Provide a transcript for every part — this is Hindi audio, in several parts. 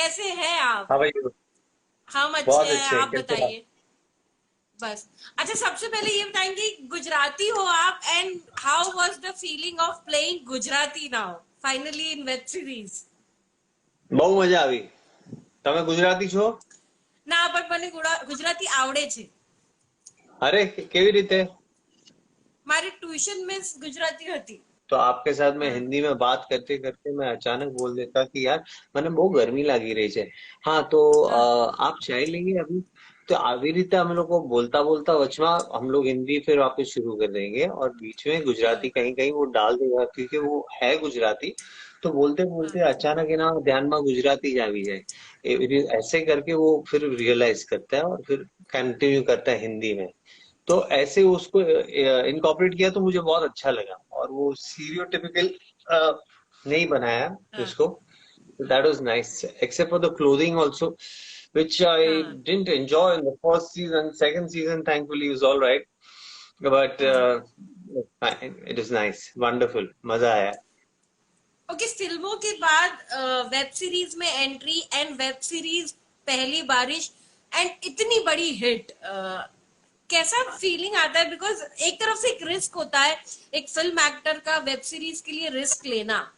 कैसे हैं आप? हाँ भाई। हम अच्छे बहुत हैं, अच्छे, आप कैसे आप? बताइए। बस। अच्छा, सबसे पहले ये बताएंगे, गुजराती हो आप, and how was the feeling of playing Gujarati now finally in web series? બહુ મજા આવી. તમે ગુજરાતી છો? ના, પણ મને ગુજરાતી આવડે છે. અરે કેવી રીતે? મારી ટ્યુશન મિસ ગુજરાતી હતી. तो आपके साथ मैं હા. हिंदी में बात करते करते मैं अचानक बोल देता कि यार મને બહુ ગરમી લાગી રહી છે. હા તો હા. आप चाय लेंगे अभी? तो આવી રીતે हम लोग को बोलता बोलता वचमा हम लोग हिंदी फिर वापस शुरू कर देंगे और बीच में હા. गुजराती कहीं कहीं वो डाल देगा क्योंकि वो है गुजराती. तो बोलते હા. बोलते अचानक है ना ध्यान में गुजराती जा भी जाए. ऐसे करके वो फिर रियलाइज करता है और फिर कंटिन्यू करता है हिंदी में. तो ऐसे उसको इनकॉर्पोरेट किया तो मुझे बहुत अच्छा लगा और वो स्टीरियोटिपिकल नहीं बनाया હા. इसको. That was nice except for the clothing also which I હા. didn't enjoy in the first season. Second season thankfully was all right, but હા. it is nice, wonderful, मजा आया. ओके, फिल्मों के बाद वेब सीरीज में एंट्री, एंड वेब सीरीज पहली बारिश, एंड इतनी बड़ी हिट, कैसा फीलिंग आता है? बिकॉज एक तरफ से एक रिस्क होता है, एक फिल्म एक्टर का वेब सीरीज के लिए रिस्क लेना.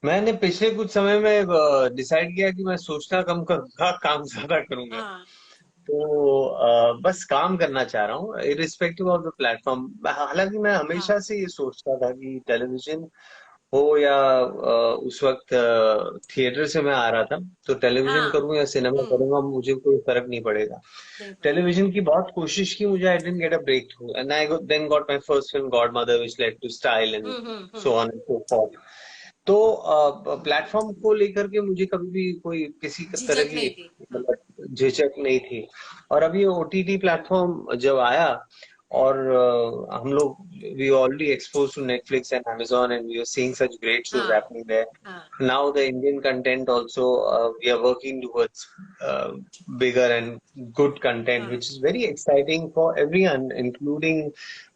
मैंने पिछले कुछ समय में डिसाइड किया कि मैं सोचना कम करूंगा, काम ज्यादा करूंगा. हाँ. तो बस काम करना चाह रहा हूँ इरिस्पेक्टिव ऑफ द प्लेटफॉर्म. हालांकि मैं हाँ. हमेशा से ये सोचता था कि टेलीविजन हो या उस वक्त थिएटर से मैं आ रहा था तो टेलीविजन हाँ. करूँ या सिनेमा हम्म. करूंगा मुझे कोई फर्क नहीं पड़ेगा. नहीं पड़ेगा. टेलीविजन की बहुत कोशिश की मुझे. I didn't get a breakthrough and I then got my first film Godmother which led to Style and so on and so forth. तो प्लेटफॉर्म को लेकर के मुझे कभी भी कोई किसी तरह झिझक की नहीं थी. हाँ. मतलब झिझक नहीं थी. और अभी ओटीटी प्लेटफॉर्म जब आया और हम लोग we already expose to Netflix and Amazon and we are seeing such great shows हाँ. happening there. हाँ. Now the Indian content also we are working towards uh, bigger and good content, हाँ. which is very exciting for everyone, including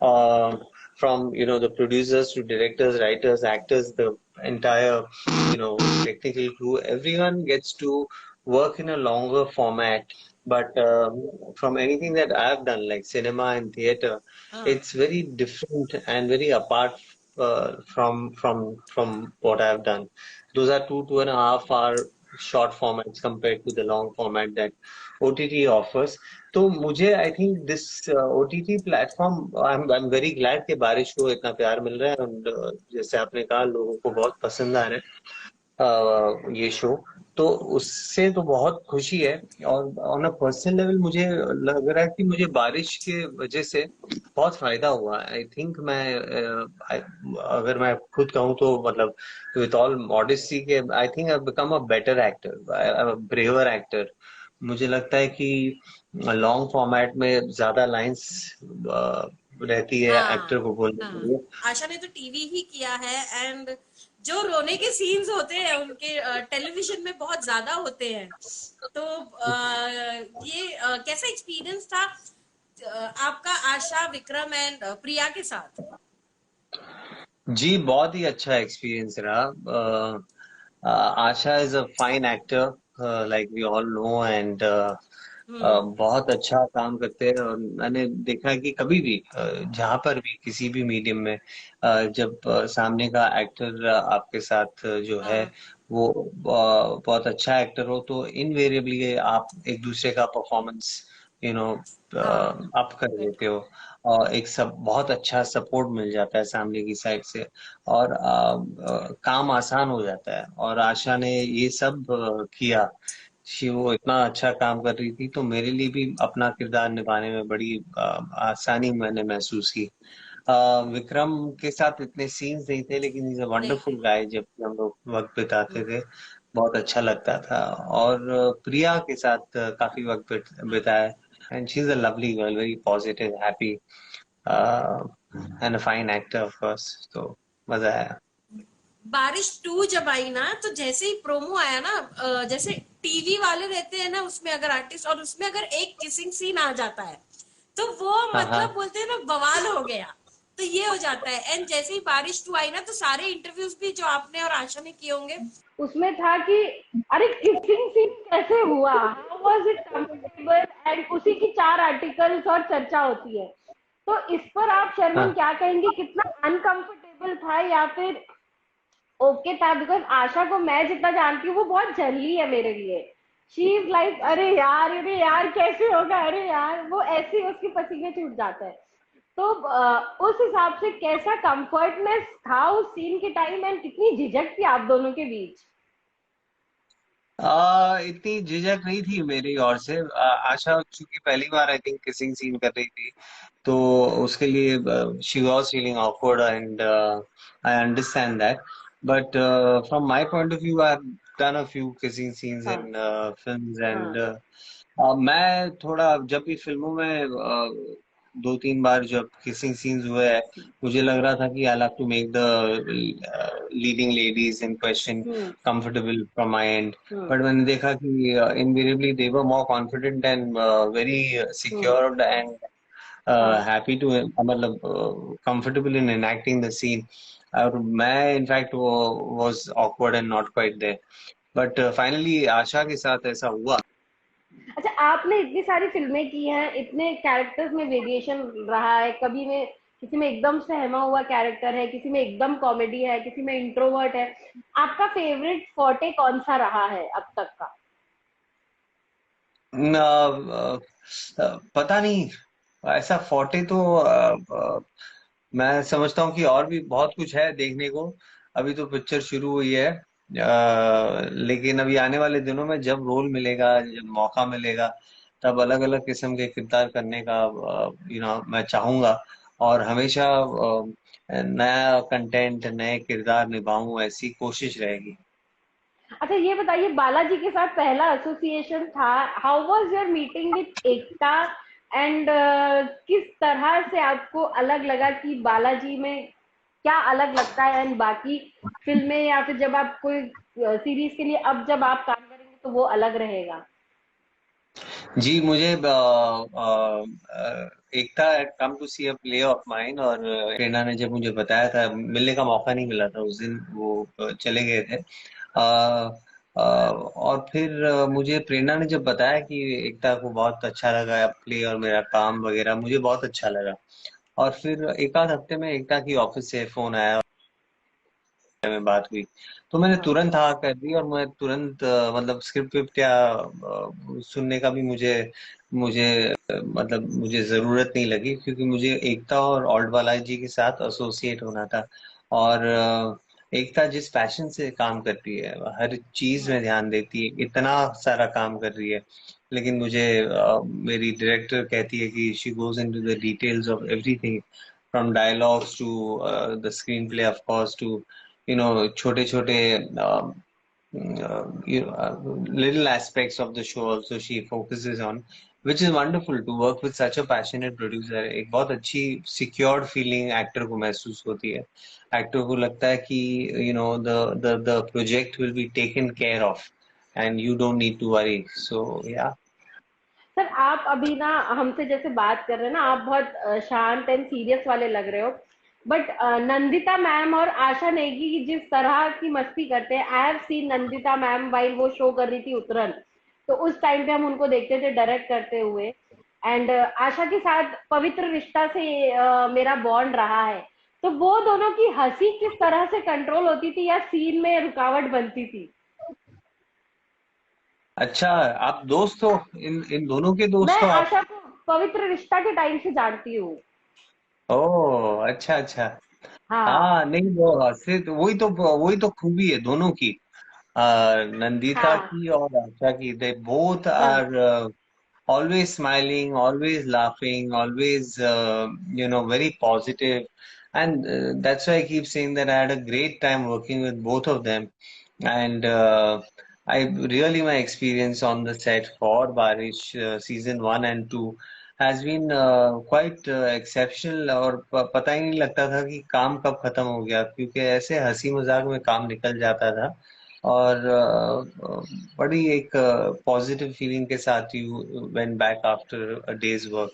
uh, from the producers to directors, writers, actors, the entire technical crew. Everyone gets to work in a longer format. But from anything that I've done, like cinema and theater, हाँ. it's very different and very apart from what I've done. Those are 2.5 hour short formats compared to the long format that OTT offers. तो मुझे I think this OTT platform I am very glad कि बारिश को इतना प्यार मिल रहा है. और जैसे आपने कहा लोगों को बहुत पसंद आ रहा है ये शो. तो उससे तो बहुत खुशी है. और ऑन अ पर्सनल लेवल मुझे लग रहा है कि मुझे बारिश के वजह से बहुत फायदा हुआ. आई थिंक अगर मैं खुद कहूँ तो मतलब विथ ऑल मॉडेस्टी के I think I become a better actor, braver actor. मुझे लगता है कि लॉन्ग फॉर्मेट में ज्यादा लाइंस रहती है एक्टर हाँ. को बोलने के हाँ. लिए. आशा ने तो टीवी ही किया है, एंड जो रोने के सीन्स होते हैं उनके टेलीविजन में बहुत ज्यादा होते हैं. तो ये कैसा एक्सपीरियंस था आपका आशा, विक्रम एंड प्रिया के साथ? जी बहुत ही अच्छा एक्सपीरियंस रहा. Asha is a fine actor like we all know and hmm. बहुत अच्छा काम करते हैं. और मैंने देखा है कि कभी भी जहां पर भी किसी भी मीडियम में जब सामने का एक्टर आपके साथ जो है हाँ. वो बहुत अच्छा एक्टर हो तो इनवेरिएबली आप एक दूसरे का परफॉर्मेंस यू नो हाँ. अप कर देते बिल्कुल. हो. और एक सब बहुत अच्छा सपोर्ट मिल जाता है सामने की साइड से. और काम आसान हो जाता है. और आशा ने ये सब किया. वो इतना अच्छा काम कर रही थी तो मेरे लिए भी अपना किरदार निभाने में बड़ी आसानी मैंने महसूस की. विक्रम के साथ इतने सीन्स नहीं थे लेकिन इज अ नहीं थे. वंडरफुल गाय. जब भी हम लोग वक्त बिताते हम्म. थे बहुत अच्छा लगता था. और प्रिया के साथ काफी वक्त हाँ. बिताया. And she is a lovely girl, very positive, happy and a fine actor of course. तो मजा आया. बारिश 2 जब आई ना, तो जैसे ही प्रोमो आया ना, जैसे टीवी वाले रहते हैं ना उसमें, अगर आर्टिस्ट, और उसमें अगर एक किसिंग सीन आ जाता है, तो वो हाँ हाँ. मतलब बोलते हैं ना, बवाल हो गया. तो ये हो जाता है। एंड जैसे ही बारिश 2 आई ना, तो सारे इंटरव्यूज भी जो आपने और आशा ने किए होंगे, उसमें था कि अरे किसिंग सीन कैसे हुआ, how was it comfortable, and उसी की 4 आर्टिकल्स और चर्चा होती है। तो इस पर आप शर्मिन हाँ क्या कहेंगे, कितना अनकंफर्टेबल था या फिर ओके था? बिकॉज आशा को मैं जितना जानती हूँ वो बहुत जल्दी है मेरे लिए। शी इज लाइक अरे यार कैसे होगा, अरे यार, वो ऐसे ही उसके पसीने छूट जाते हैं। तो उस हिसाब से कैसा कंफर्टनेस था उस सीन के टाइम, एंड कितनी झिझक थी आप दोनों के बीच? इतनी झिझक नहीं थी मेरी ओर से। आशा चूंकि पहली बार आई थिंक किसिंग सीन कर रही थी, तो उसके लिए she was feeling awkward and I understand that. But from my point of view I have done a few kissing scenes हाँ, इन फिल्म्स एंड हाँ, मैं थोड़ा जब भी फिल्मों में 2-3 बार जब किसिंग सीन्स हुए हैं, मुझे लग रहा था कि I have to make the leading ladies in question hmm, comfortable from my end. Hmm, but मैंने देखा कि invariably they were more confident and very hmm, secured and हाँ। हैप्पी टू, मतलब comfortable in enacting the scene. और मैं इनफैक्ट वो was awkward and not quite there, but finally Asha के साथ ऐसा हुआ। अच्छा, आपने इतनी सारी फिल्में की हैं, इतने कैरेक्टर्स में वेरिएशन रहा है, कभी में किसी में एकदम सहमा हुआ कैरेक्टर है, किसी में एकदम कॉमेडी है, किसी में इंट्रोवर्ट है। आपका फेवरेट फोर्टे कौन सा रहा है अब तक का? पता नहीं, ऐसा फोर्टे तो मैं समझता हूँ कि और भी बहुत कुछ है देखने को। अभी तो पिक्चर शुरू हुई है, लेकिन अभी आने वाले दिनों में जब रोल मिलेगा, जब मौका मिलेगा, तब अलग अलग किस्म के किरदार करने का मैं चाहूंगा। और हमेशा नया कंटेंट, नए किरदार निभाऊं, ऐसी कोशिश रहेगी। अच्छा, ये बताइए, बालाजी के साथ पहला एसोसिएशन था, how was your meeting with Ekta, and किस तरह से आपको अलग लगा कि बालाजी में क्या अलग लगता है एंड बाकी फिल्में, या फिर जब आप कोई सीरीज के लिए अब जब आप काम करेंगे तो वो अलग रहेगा? जी, मुझे एकता had come to see a play of mine, और प्रेरणा ने जब मुझे बताया था, मिलने का मौका नहीं मिला था उस दिन, वो चले गए थे। और फिर मुझे प्रेरणा ने जब बताया कि एकता को बहुत अच्छा लगा प्ले और मेरा काम वगैरह, मुझे बहुत अच्छा लगा। और फिर एक आध हफ्ते में एकता की ऑफिस से फोन आया में बात हुई, तो मैंने हाँ, तुरंत हाँ कर दी। और मैं तुरंत मतलब स्क्रिप्ट विप्ट या सुनने का भी मुझे मुझे मतलब मुझे जरूरत नहीं लगी, क्योंकि मुझे एकता और ऑल्ड बालाजी के साथ एसोसिएट होना था। और एकता जिस पैशन से काम करती है, हर चीज हाँ, में ध्यान देती है, इतना सारा काम कर रही है, लेकिन मुझे मेरी डायरेक्टर कहती है कि she goes into the details of everything, from dialogues to the screenplay, of course, to छोटे छोटे little aspects of the show also she focuses on, which is wonderful to work with such a passionate producer. एक बहुत अच्छी secured feeling एक्टर को महसूस होती है। एक्टर को लगता है कि the project will be taken care of and you don't need to worry. So yeah. Sir आप अभी ना हमसे जैसे बात कर रहे हैं ना, आप बहुत शांत एंड सीरियस वाले लग रहे हो, बट नंदिता मैम और आशा नेगी की जिस तरह की मस्ती करते हैं, I have seen Nandita ma'am while वो शो कर रही थी उतरन, तो उस टाइम पे हम उनको देखते थे डायरेक्ट करते हुए, एंड आशा के साथ पवित्र रिश्ता से मेरा बॉन्ड रहा है। तो वो दोनों की हंसी किस तरह से कंट्रोल होती थी या सीन में रुकावट बनती थी? अच्छा, आप दोस्त हो, इन दोनों के मैं दोस्त हो आप? आशा को पवित्र रिश्ता के टाइम से जानती हूँ। ओह, अच्छा अच्छा। हाँ, हाँ नहीं, वो हंसे तो वही तो खूबी है दोनों की, नंदिता हाँ, की और आशा की। दे बोथ हाँ, are always smiling, always laughing, always very positive. And that's why I keep saying that I had a great time working with both of them. And I really, my experience on the set for Barish season 1 and 2 has been quite exceptional, और पता ही नहीं लगता था कि काम कब खत्म हो गया, क्योंकि ऐसे हंसी मजाक में काम निकल जाता था। और बड़ी एक पॉजिटिव फीलिंग के साथ you went back after a days work.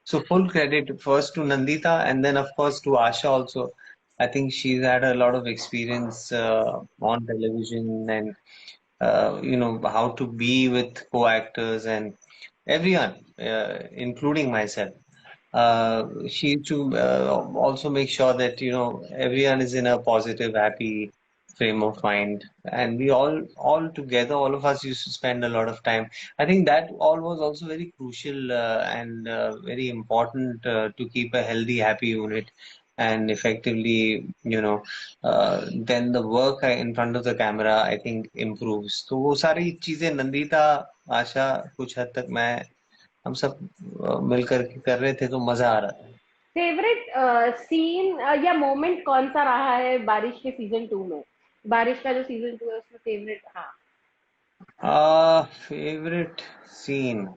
So full credit first to Nandita and then of course to Asha also. I think she's had a lot of experience on television and how to be with co-actors and everyone, including myself. She to also make sure that everyone is in a positive, happy frame of mind, and we all together, all of us used to spend a lot of time. I think that all was also very crucial and very important to keep a healthy, happy unit. And effectively, then the work in front of the camera, I think, improves. तो वो सारी चीजें नंदिता, आशा, कुछ हद तक मैं हम सब मिलकर के कर रहे थे तो मजा आ रहा फेवरेट सीन या मोमेंट कौन सा रहा है बारिश के सीजन 2 में? बारिश का जो सीजन 2 है उसमें फेवरेट, हाँ। था। फेवरेट सीन,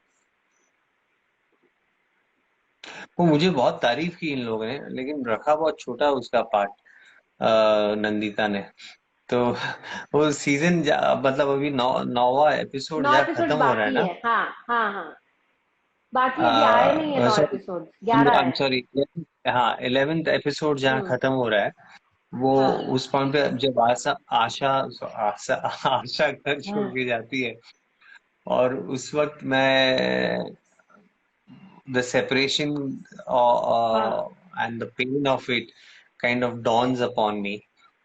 वो मुझे बहुत तारीफ की इन लोगों ने, लेकिन रखा बहुत छोटा उसका पार्ट नंदिता ने। तो वो सीजन मतलब अभी नौवा एपिसोड 9 जहाँ एपिसोड खत्म हो रहा है बाकी ना। है, हाँ हाँ हाँ। बाकी अभी आए नहीं है 9 सॉरी, एपिसोड, 11 आई एम है। सॉरी, हाँ 11th एपिसोड जहाँ हम्म। खत्म हो रहा है, वो हाँ उस पॉइंट पे जब आशा आशा आशा आशा घर छोड़ हाँ के जाती है, और उस वक्त मैं the separation हाँ। and the pain of it kind of dawns upon me.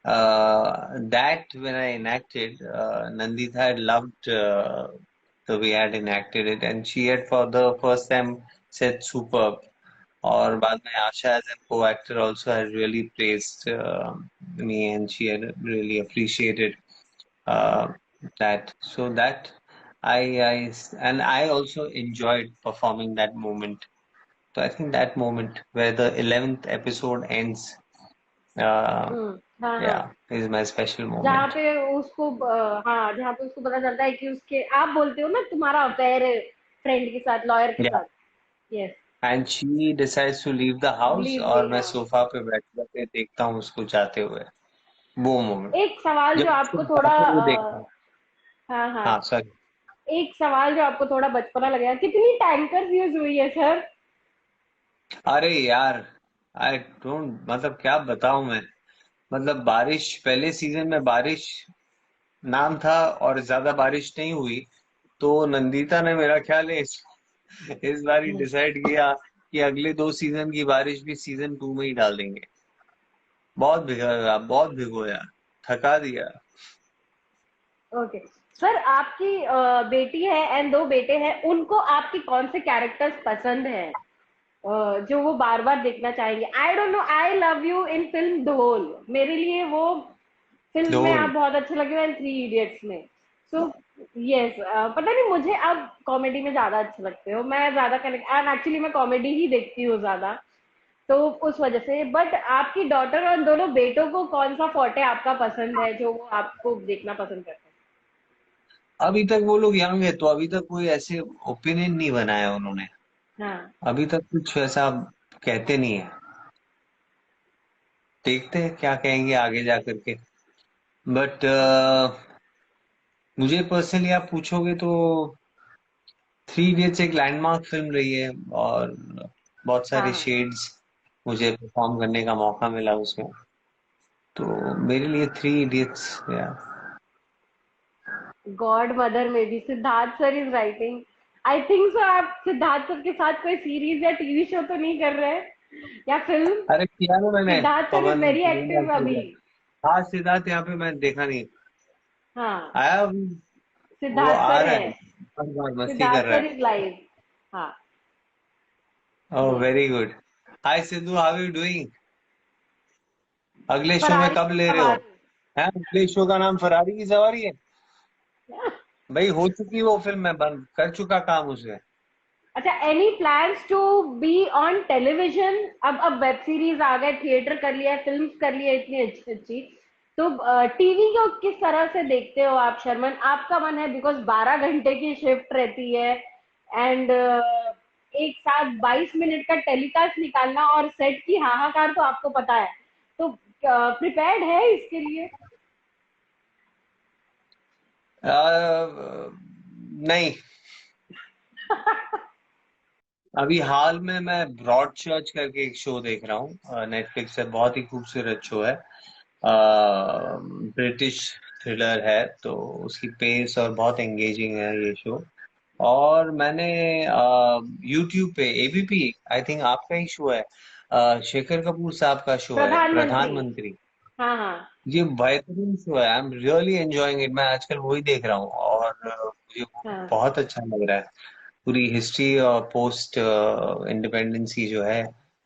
That when I enacted, Nandita had loved the way I had enacted it, and she had for the first time said superb. और बाद में Asha as a co-actor also had really praised me, and she had really appreciated uh, that. So that and I also enjoyed performing that moment. So I think that moment where the 11th episode ends, uh, हाँ हाँ। yeah, is my special जहाँ moment. पे उसको हाँ, जहाँ पे उसको पता चलता है कि उसके, आप बोलते हो ना तुम्हारा अफेयर है फ्रेंड के साथ, लॉयर के Yeah, साथ। Yes. and she decides to leave the house leave और दी, मैं हाँ। सोफा पे बैठ कर देखता हूँ उसको जाते हुए, वो मोमेंट एक सवाल जो जब उसको आपको थोड़ा जाते हुए देखता हूँ। हाँ हाँ, हाँ सॉरी। एक सवाल जो आपको थोड़ा बचपना लगेगा, कितनी टैंकर्स यूज हुई है सर? अरे यार, आई डोंट, मतलब क्या बताऊं मैं। मतलब बारिश, पहले सीजन में बारिश नाम था और ज्यादा बारिश नहीं हुई, तो नंदिता ने मेरा ख्याल है इस बार ही डिसाइड किया कि अगले 2 सीजन की बारिश भी सीजन 2 में ही डाल देंगे। बहुत भिगा, बहुत भिगोया, थका दिया। ओके सर, आपकी बेटी है एंड 2 बेटे हैं, उनको आपके कौन से कैरेक्टर्स पसंद हैं जो वो बार बार देखना चाहेंगे? I don't know, I love you in film ढोल, मेरे लिए वो फिल्म में आप ढोल। बहुत अच्छे लगे हो, एंड 3 इडियट्स में। सो यस, पता नहीं मुझे अब कॉमेडी में ज्यादा अच्छे लगते हो, मैं ज्यादा कनेक्ट, एंड एक्चुअली मैं कॉमेडी ही देखती हूँ ज्यादा, तो उस वजह से। बट आपकी डॉटर और दोनों बेटों को कौन सा फोर्टे आपका पसंद है जो वो आपको देखना पसंद करते अभी तक वो लोग यंग है, तो अभी तक कोई ऐसे ओपिनियन नहीं बनाया उन्होंने। हैं? हाँ अभी तक कुछ ऐसा कहते नहीं है। देखते हैं क्या कहेंगे आगे जा करके। बट मुझे पर्सनली आप पूछोगे तो 3 इडियट्स एक लैंडमार्क फिल्म रही है, और बहुत सारे हाँ। शेड्स मुझे परफॉर्म करने का मौका मिला उसमें। तो मेरे लिए 3 इडियट्स या। गॉड मदर में भी Siddharth sir is writing, I think so. आप सिद्धार्थ सर के साथ कोई सीरीज या टीवी शो तो नहीं कर रहे हैं, या फिल्म? अरे किया ना मैंने, Siddharth sir is Pawan very Pawan active के अभी। साथ। हाँ सिद्धार्थ यहाँ पे मैं देखा नहीं, हाँ, आया अभी, वो सिद्धार्थ आ सर रहा है, है, हर बार मस्ती कर सिद्धार्थ रहा सर है। Is live. हाँ। Oh yes. Very good. Hi Siddhu, how you doing? अगले शो में फरारी कब की ले रहे हो? सवारी। हैं, अगले शो का नाम फरारी की सवारी है? भाई हो चुकी वो फिल्म, मैं बंद कर चुका काम उसे। अच्छा, any plans to be on television? अब वेब सीरीज आ गए, थिएटर कर लिया, फिल्म कर लिया इतनी अच्छी अच्छी, तो टीवी को किस तरह से देखते हो आप शर्मन? आपका मन है, बिकॉज 12 घंटे की शिफ्ट रहती है, एंड एक साथ 22 मिनट का टेलीकास्ट निकालना, और सेट की हाहाकार तो आपको पता है, तो प्रिपेयर्ड है इसके लिए? नहीं, अभी हाल में मैं ब्रॉड चर्च करके एक शो देख रहा हूँ, नेटफ्लिक्स पे, बहुत ही खूबसूरत शो है। ब्रिटिश थ्रिलर है, तो उसकी पेस और बहुत एंगेजिंग है ये शो। और मैंने यूट्यूब पे एबीपी, आई थिंक आपका ही शो है, शेखर कपूर साहब का शो है प्रधानमंत्री। प्रधानमंत्री। हाँ हाँ। ये बेहतरीन शो है, I am really enjoying it. मैं आजकल वही देख रहा हूँ और मुझे वो हाँ बहुत अच्छा लग रहा है। पूरी हिस्ट्री और पोस्ट इंडिपेंडेंसी जो है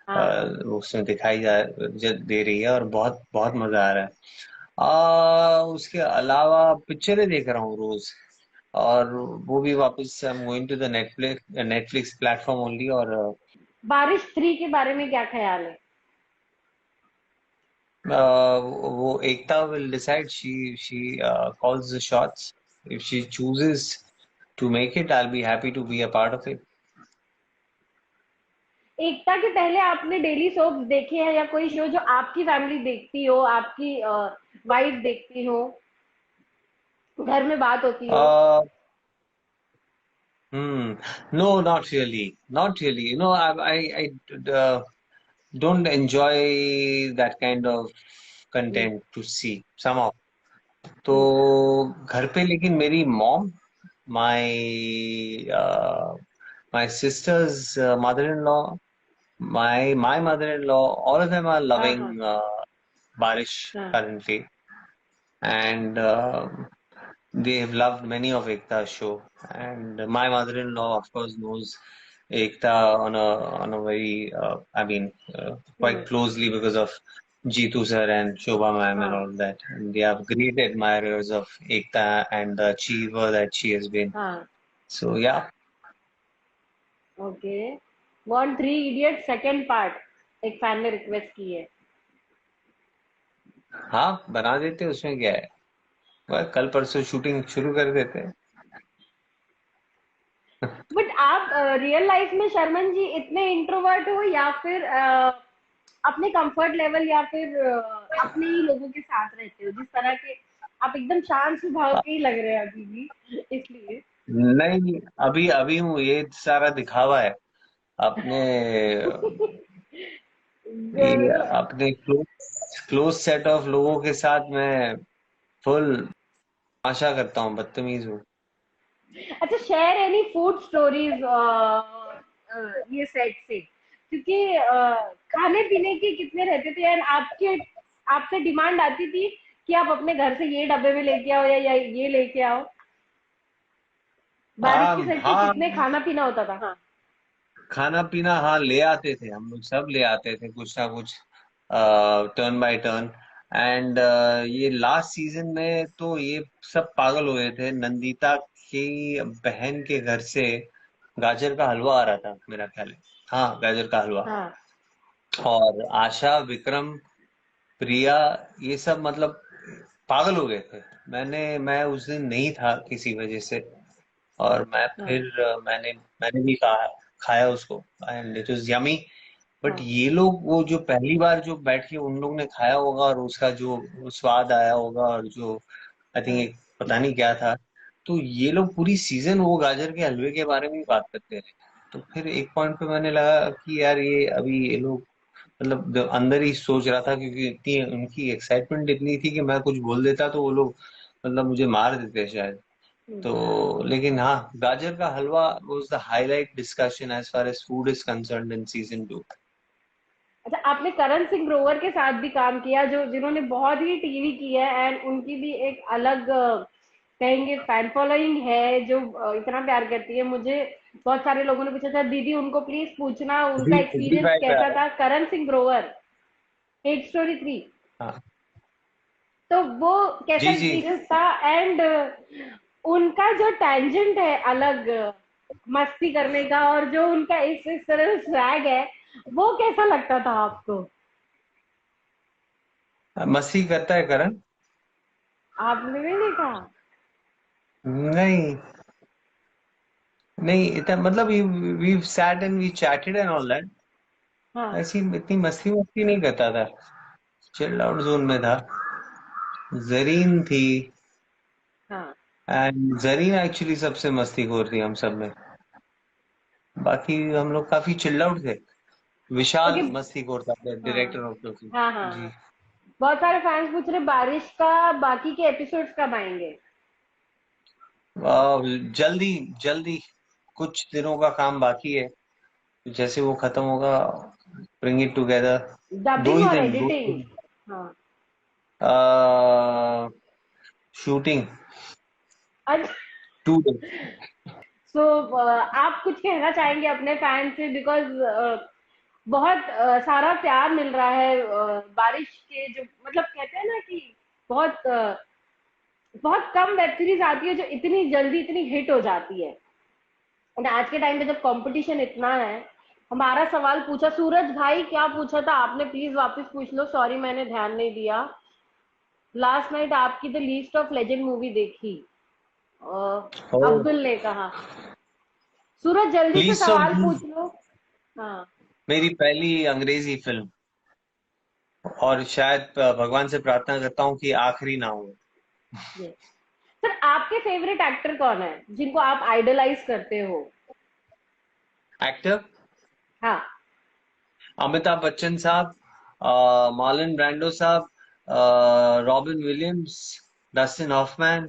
हाँ। उसमें दिखाई दे रही है, और बहुत बहुत मजा आ रहा है। उसके अलावा पिक्चरें देख रहा हूँ रोज, और वो भी वापस I am going to the Netflix Netflix platform only. और बारिश 3 के बारे में क्या ख्याल है? वो Ekta will decide, she calls the shots. If she chooses to make it, I'll be happy to be a part of it. एकता के पहले आपने डेली सोप्स देखे हैं या कोई शो जो आपकी फैमिली देखती हो, आपकी वाइफ देखती हो, घर में बात होती हो? uh, no, not really, not really. I don't enjoy that kind of hmm. content to see somehow. तो हम्म। घर पे लेकिन मेरी mom, my my sister's mother-in-law, my mother-in-law, all of them are हाँ loving हाँ Barish हाँ currently, and they have loved many of Ekta's show. And my mother-in-law, of course, knows Ekta on a very, I mean, hmm, quite closely because of Jeetu sir and Shobha ma'am and हाँ all that. And they are great admirers of Ekta and the achiever that she has been. हाँ। So yeah, okay. One 3 idiot second part एक फैन ने रिक्वेस्ट की है। हाँ बना देते, उसमें क्या है। बस कल परसों शूटिंग शुरू कर देते हैं। बट आप रियल लाइफ में शर्मन जी इतने इंट्रोवर्ट हो या फिर अपने कंफर्ट लेवल या फिर अपने ही लोगों के साथ रहते हो जिस तरह के आप एकदम शांत स्वभाव के ही लग रहे हैं अभी भी इसलिए। नहीं, अभी अभी हूँ, ये सारा दिखावा है। अपने ये अपने क्लोज सेट ऑफ लोगों के साथ मैं फुल आशा करता हूँ, बदतमीज हूँ। अच्छा, शेयर एनी फूड स्टोरीज ये सेट से, क्योंकि खाने पीने के कितने रहते थे एंड आपके आपसे डिमांड आती थी कि आप अपने घर से ये डब्बे में लेके आओ या ये लेके आओ। बारिश के सेट पे हाँ, कितने खाना पीना होता था। हाँ खाना पीना हाँ ले आते थे, हम लोग सब ले आते थे कुछ ना कुछ, टर्न बाय टर्न। एंड ये लास्ट सीजन में तो ये सब पागल हुए थे। नंदिता की बहन के घर से गाजर का हलवा आ रहा था, मेरा ख्याल है। हाँ, गाजर का हलवा। हाँ और आशा, विक्रम, प्रिया, ये सब मतलब पागल हो गए थे। मैं उस दिन नहीं था किसी वजह से, और मैं हाँ फिर मैंने मैंने भी खाया उसको, and it was yummy. But हाँ ये लोग, वो जो पहली बार जो बैठ के उन लोग ने खाया होगा और उसका जो स्वाद आया होगा, और जो आई थिंक हाँ। एक पता नहीं क्या था, तो ये लोग पूरी सीजन वो गाजर के हलवे के बारे में ही बात करते रहे। तो फिर एक पॉइंट पे मैंने लगा कि यार ये अभी ये लोग मतलब अंदर ही सोच रहा था, क्योंकि इतनी उनकी एक्साइटमेंट इतनी थी कि मैं कुछ बोल देता तो वो लोग मतलब मुझे मार देते शायद। हम्म। तो लेकिन हाँ, गाजर का halwa was the highlight discussion as far as food is concerned in season 2। अच्छा, आपने करण सिंह ग्रोवर के साथ भी काम किया जो जिन्होंने बहुत ही टीवी की है एंड उनकी भी एक अलग कहेंगे फैन फॉलोइंग है जो इतना प्यार करती है। मुझे बहुत सारे लोगों ने पूछा था दीदी उनको प्लीज पूछना उनका जी जी एक्सपीरियंस भाई पे आ कैसा रहा है। था। करण सिंह ग्रोवर, हेट स्टोरी 3, हाँ तो वो कैसा जी जी। एक्सपीरियंस था एंड उनका जो टैंजेंट है अलग मस्ती करने का और जो उनका इस तरह स्वैग है वो कैसा लगता था आपको? मस्ती करता है करण? आपने नहीं देखा? नहीं, नहीं इतना मतलब we sat and we chatted and all that. हाँ ऐसी इतनी मस्ती मस्ती नहीं करता था, चिल्ड आउट जोन में था। जरीन थी, हाँ। एंड जरीन एक्चुअली सबसे मस्तीखोर थी हम सब में। बाकी हम लोग काफी चिल्ड आउट थे। विशाल ओके। मस्ती करता था, हाँ डायरेक्टर ऑफ द फिल्म। हाँ हाँ जी। हाँ। बहुत सारे फैंस पूछ रहे बारिश का बाकी के एपिसोड्स कब आएंगे। जल्दी जल्दी, कुछ दिनों का काम बाकी है, जैसे वो खत्म होगा, ब्रिंग इट टुगेदर। दो डबिंग ही और दिन, दो एडिटिंग। दिन। हाँ। शूटिंग अच्छा। 2 दिन। सो आप कुछ कहना चाहेंगे अपने फैन से, बिकॉज बहुत सारा प्यार मिल रहा है बारिश के, जो मतलब कहते हैं ना कि बहुत बहुत कम वेब सीरीज आती है जो इतनी जल्दी इतनी हिट हो जाती है। और आज के टाइम पे जब कंपटीशन इतना है, हमारा सवाल पूछा सूरज भाई, क्या पूछा था आपने, प्लीज वापस पूछ लो, सॉरी मैंने ध्यान नहीं दिया। लास्ट नाइट आपकी the least of legend movie देखी, अब्दुल ने कहा। सूरज जल्दी से प्लीज सवाल ऑफ, पूछ लो। हाँ। मेरी पहली अंग्रेजी फिल्म, और शायद भगवान से प्रार्थना करता हूँ कि आखिरी ना हो। ये सर, आपके फेवरेट एक्टर कौन है जिनको आप आइडलाइज करते हो। एक्टर, हाँ। अमिताभ बच्चन साहब, मार्लन ब्रांडो साहब, Robin Williams, Dustin Hoffman,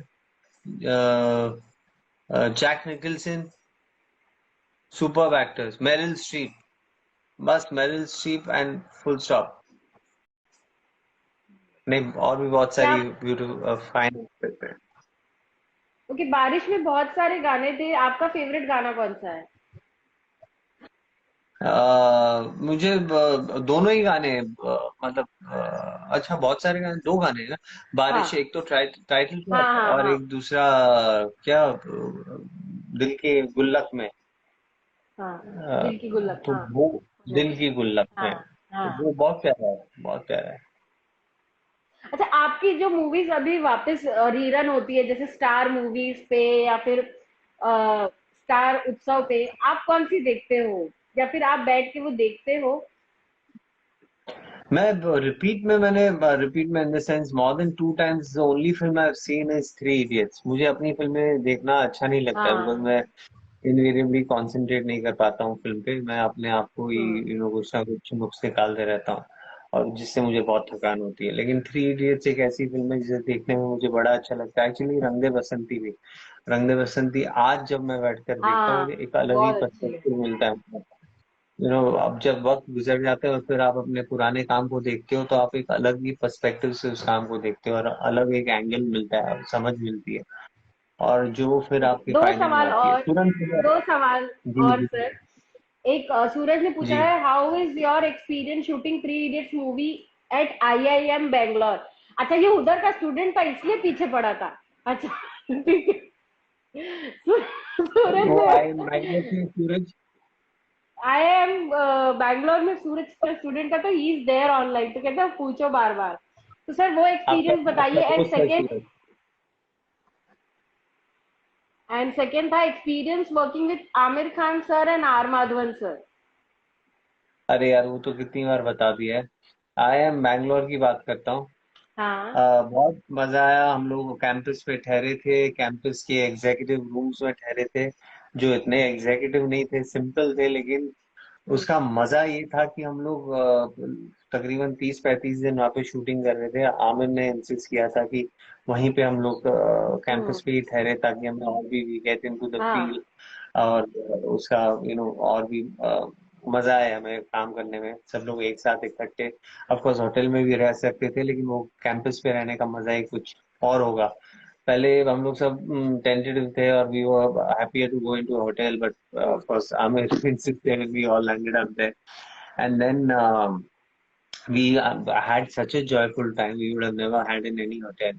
Jack Nicholson. Superb actors, Meryl Streep, बस Meryl Streep and full stop. नहीं, और भी बहुत क्या। सारी ब्यूटीफुल फाइन एक्टर्स हैं। ओके, बारिश में बहुत सारे गाने थे, आपका फेवरेट गाना कौन सा है। मुझे दोनों ही गाने, मतलब अच्छा, बहुत सारे गाने, 2 गाने हैं ना। बारिश, हाँ एक तो टाइटल हाँ ट्रैक, हाँ और हाँ एक दूसरा क्या, दिल के गुल्लक में। हाँ। अ, दिल की गुल्लक, तो हाँ। वो, वो। दिल की गुल्लक हाँ में, तो हाँ। वो बहुत प्यारा है, बहुत प्यारा है। अच्छा, आपकी जो मूवीज अभी वापस रीरन होती है जैसे स्टार मूवीज पे या फिर स्टार उत्सव पे, आप कौन सी देखते हो, या फिर आप बैठ के वो देखते हो। मैं रिपीट में, मैंने रिपीट में in the sense more than 2 times, the only film I have seen is three idiots. मुझे अपनी फिल्में देखना अच्छा नहीं लगता है, बिकॉज हाँ। मैं इनवेरिएबली कंसंट्रेट नहीं कर पाता हूँ फिल्म पे। मैं अपने आप को ही हम्म। कुछ ना कुछ नुक्स निकालते रहता हूँ, और जिससे मुझे बहुत थकान होती है। लेकिन थ्री इडियट्स एक ऐसी फिल्म है जिसे देखने में मुझे बड़ा अच्छा लगता है। एक्चुअली रंग दे बसंती भी, रंग दे बसंती आज जब मैं बैठकर देखता हूँ, हाँ, मुझे एक अलग ही बहुत अच्छी है। पर्सपेक्टिव मिलता है। अब जब वक्त गुजर जाता है और फिर आप अपने पुराने काम को देखते हो, तो आप एक अलग ही पर्सपेक्टिव से उस काम को देखते हो, और अलग एक एंगल मिलता है और समझ मिलती है, और जो फिर ओके, आपके दो फायदे में सवाल आती है और। तुरंत। दो सवाल जी और जी सर। एक सूरज ने पूछा जी। है, how is your experience shooting Three Idiots movie at IIM Bangalore. अच्छा, ये उधर का स्टूडेंट था इसलिए पीछे पड़ा था। अच्छा ठीक है। सूरज वो ने आई मैग्नेट से सूरज। IIM बैंगलोर में सूरज का स्टूडेंट था, तो ही इज देयर ऑनलाइन, तो कहते हैं पूछो बार बार। तो सर वो आपका एक्सपीरियंस आपका बताइए। एंड दोस्त है सेकेंड, सूरज। था experience working with Aamir Khan sir and R Madhavan sir. अरे यार, वो तो कितनी बार बता दिया है। आई एम बैंगलोर की बात करता हूँ। हाँ बहुत मजा आया। हम लोग कैंपस पे ठहरे थे, कैंपस के एग्जीक्यूटिव रूम्स में ठहरे थे, जो इतने एग्जीक्यूटिव नहीं थे, सिंपल थे, लेकिन उसका मजा ये था कि हम लोग तकरीबन 30-35 दिन वहाँ पे शूटिंग कर रहे थे। आमिर ने इंसिस्ट किया था कि वहीं पे हम लोग हम्म। कैंपस पे ही ठहरे, ताकि हमें और भी वी गेट इनटू द हाँ फील, और उसका और भी मजा आया हमें काम करने में, सब लोग एक साथ इकट्ठे। ऑफ कोर्स होटल में भी रह सकते थे, लेकिन वो कैंपस पे रहने का मजा ही कुछ और होगा। पहले हम लोग सब टेंटेटिव थे, और we were happier to go into hotel, but hmm. Of course Aamir insisted and we all ended up there. And then we had such a joyful time we would have never had in any hotel.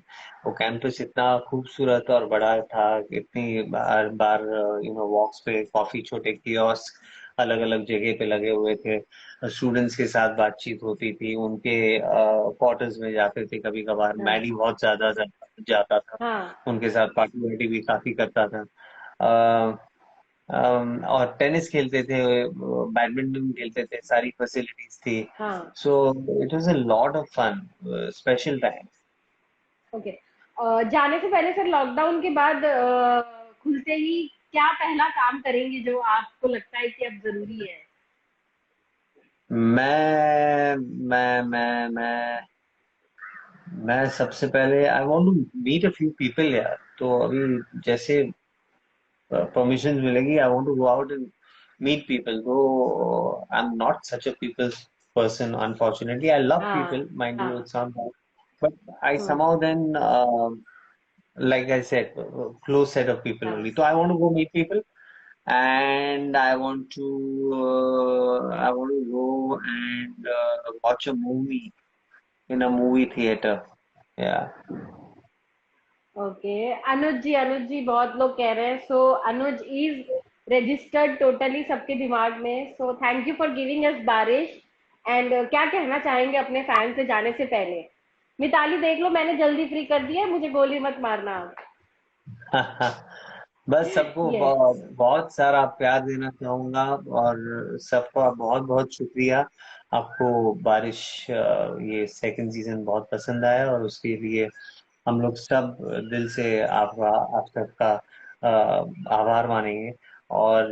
वो कैंपस इतना खूबसूरत और बड़ा था, इतनी बार बार वॉक्स पे कॉफी, छोटे कियोस्क अलग अलग जगह पे लगे हुए थे। स्टूडेंट्स के साथ बातचीत होती थी, उनके क्वार्टर्स में जाते थे, कभी कभार हाँ मैडी बहुत ज्यादा जाता था, हाँ उनके साथ पार्टी वार्टी भी काफी करता था। और टेनिस खेलते थे, बैडमिंटन खेलते थे, सारी फैसिलिटीज थी। हाँ। So it was a lot of fun, special time. Okay. जाने से पहले सर, लॉकडाउन के बाद खुलते ही क्या पहला काम करेंगे जो आपको लगता है कि अब जरूरी है? मैं मैं सबसे पहले I want to meet a few people यार। तो अभी जैसे परमिशन मिलेगी, I want to go out and meet people. Though I'm not such a people's person, unfortunately. I love हाँ people, mind you, हाँ it sounds bad, but I hmm, somehow then, like I said, close set of people हाँ only. So I want to go meet people, and I want to go and watch a movie in a movie theater. Yeah, okay. Anuj ji बहुत लोग कह रहे हैं, so Anuj is registered totally सबके दिमाग में। So thank you for giving us Baarish. And क्या कहना चाहेंगे अपने फैन से जाने से पहले? मिताली देख लो, मैंने जल्दी फ्री कर दिया है, मुझे गोली मत मारना आप। बस सबको यस। बहुत बहुत सारा प्यार देना चाहूंगा, और सबका बहुत बहुत शुक्रिया। आपको बारिश ये सेकंड सीजन बहुत पसंद आया, और उसके लिए हम लोग सब दिल से आपका आप सबका आभार मानेंगे। और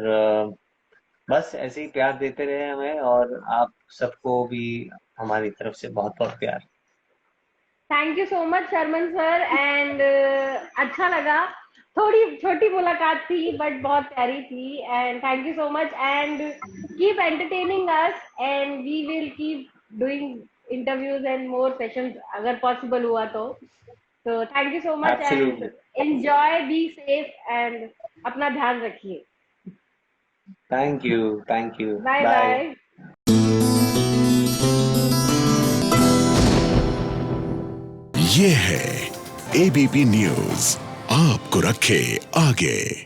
बस ऐसे ही प्यार देते रहे हमें, और आप सबको भी हमारी तरफ से बहुत बहुत प्यार। Thank you so much Sharman sir. And अच्छा लगा, थोड़ी छोटी मुलाकात थी बट बहुत प्यारी थी। And thank you so much, and keep entertaining us, and we will keep doing interviews and more sessions अगर पॉसिबल हुआ तो thank you so much, and absolutely. Enjoy, be safe, and अपना ध्यान रखिए। Thank you, thank you, bye bye. Bye. ये है एबीपी न्यूज, आपको रखे आगे।